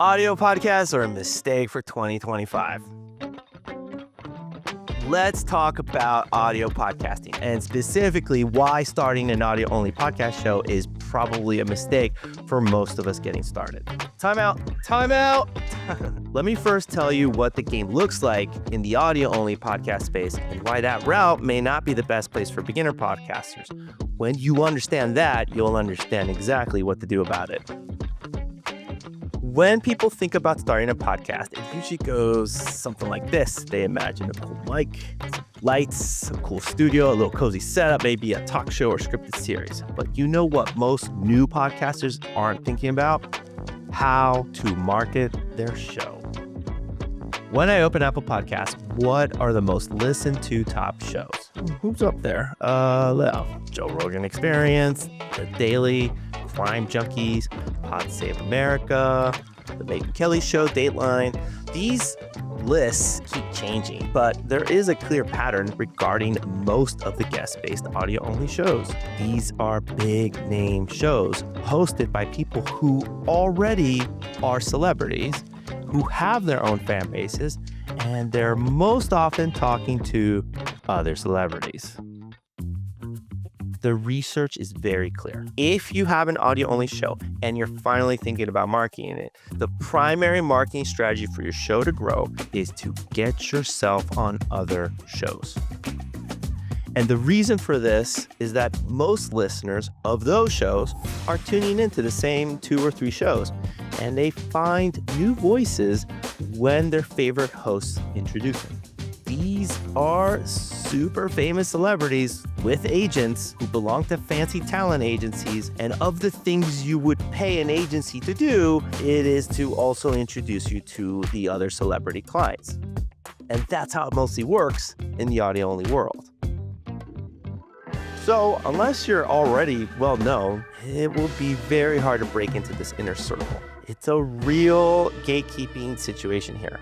Audio podcasts are a mistake for 2025. Let's talk about audio podcasting and specifically why starting an audio-only podcast show is probably a mistake for most of us getting started. Time out. Let me first tell you what the game looks like in the audio-only podcast space and why that route may not be the best place for beginner podcasters. When you understand that, you'll understand exactly what to do about it. When people think about starting a podcast, it usually goes something like this. They imagine a cool mic, some lights, a cool studio, a little cozy setup, maybe a talk show or scripted series. But you know what most new podcasters aren't thinking about? How to market their show. When I open Apple Podcasts, what are the most listened to top shows? Who's up there? Joe Rogan Experience, The Daily, Crime Junkies, Pod Save America, The Megyn Kelly Show, Dateline. These lists keep changing, but there is a clear pattern regarding most of the guest-based audio-only shows. These are big-name shows hosted by people who already are celebrities, who have their own fan bases, and they're most often talking to other celebrities. The research is very clear. If you have an audio-only show and you're finally thinking about marketing it, the primary marketing strategy for your show to grow is to get yourself on other shows. And the reason for this is that most listeners of those shows are tuning into the same 2 or 3 shows, and they find new voices when their favorite hosts introduce them. These are super famous celebrities with agents who belong to fancy talent agencies. And of the things you would pay an agency to do, it is to also introduce you to the other celebrity clients. And that's how it mostly works in the audio-only world. So unless you're already well known, it will be very hard to break into this inner circle. It's a real gatekeeping situation here.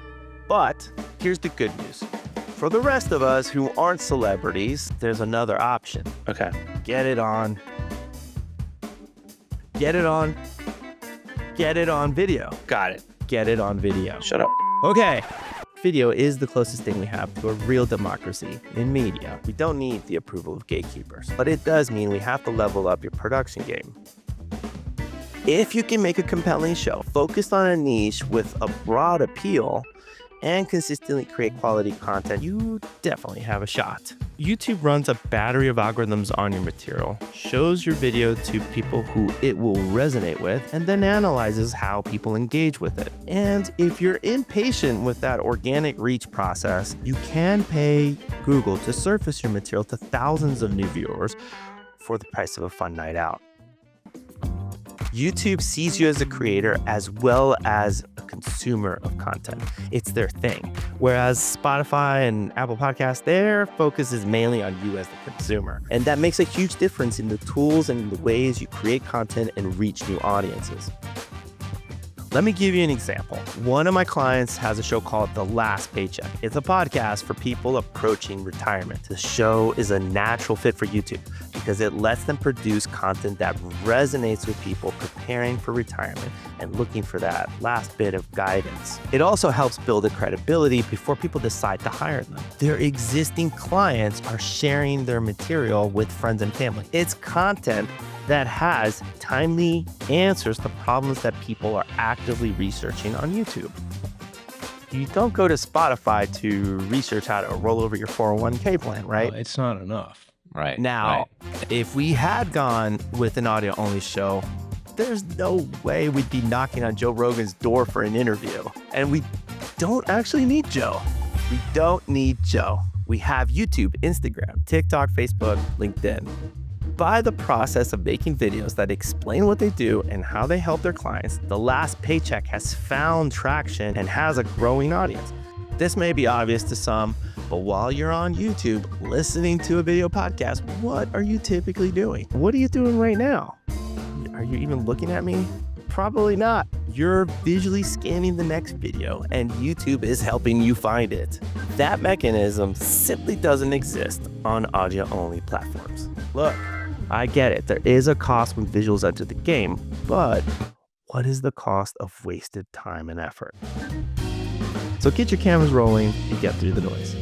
But here's the good news. For the rest of us who aren't celebrities, there's another option. Okay. Get it on video. Got it. Get it on video. Shut up. Okay. Video is the closest thing we have to a real democracy in media. We don't need the approval of gatekeepers, but it does mean we have to level up your production game. If you can make a compelling show focused on a niche with a broad appeal and consistently create quality content, you definitely have a shot. YouTube runs a battery of algorithms on your material, shows your video to people who it will resonate with, and then analyzes how people engage with it. And if you're impatient with that organic reach process, you can pay Google to surface your material to thousands of new viewers for the price of a fun night out. YouTube sees you as a creator as well as a consumer of content. It's their thing. Whereas Spotify and Apple Podcasts, their focus is mainly on you as the consumer. And that makes a huge difference in the tools and the ways you create content and reach new audiences. Let me give you an example. One of my clients has a show called The Last Paycheck. It's a podcast for people approaching retirement. The show is a natural fit for YouTube because it lets them produce content that resonates with people preparing for retirement and looking for that last bit of guidance. It also helps build a credibility before people decide to hire them. Their existing clients are sharing their material with friends and family. It's content that has timely answers to problems that people are actively researching on YouTube. You don't go to Spotify to research how to roll over your 401k plan, right? Well, it's not enough. Right. Now, if we had gone with an audio-only show, there's no way we'd be knocking on Joe Rogan's door for an interview. And we don't actually need Joe. We don't need Joe. We have YouTube, Instagram, TikTok, Facebook, LinkedIn. By the process of making videos that explain what they do and how they help their clients, The Last Paycheck has found traction and has a growing audience. This may be obvious to some, but while you're on YouTube listening to a video podcast, what are you typically doing? What are you doing right now? Are you even looking at me? Probably not. You're visually scanning the next video and YouTube is helping you find it. That mechanism simply doesn't exist on audio-only platforms. Look, I get it. There is a cost when visuals enter the game, but what is the cost of wasted time and effort? So get your cameras rolling and get through the noise.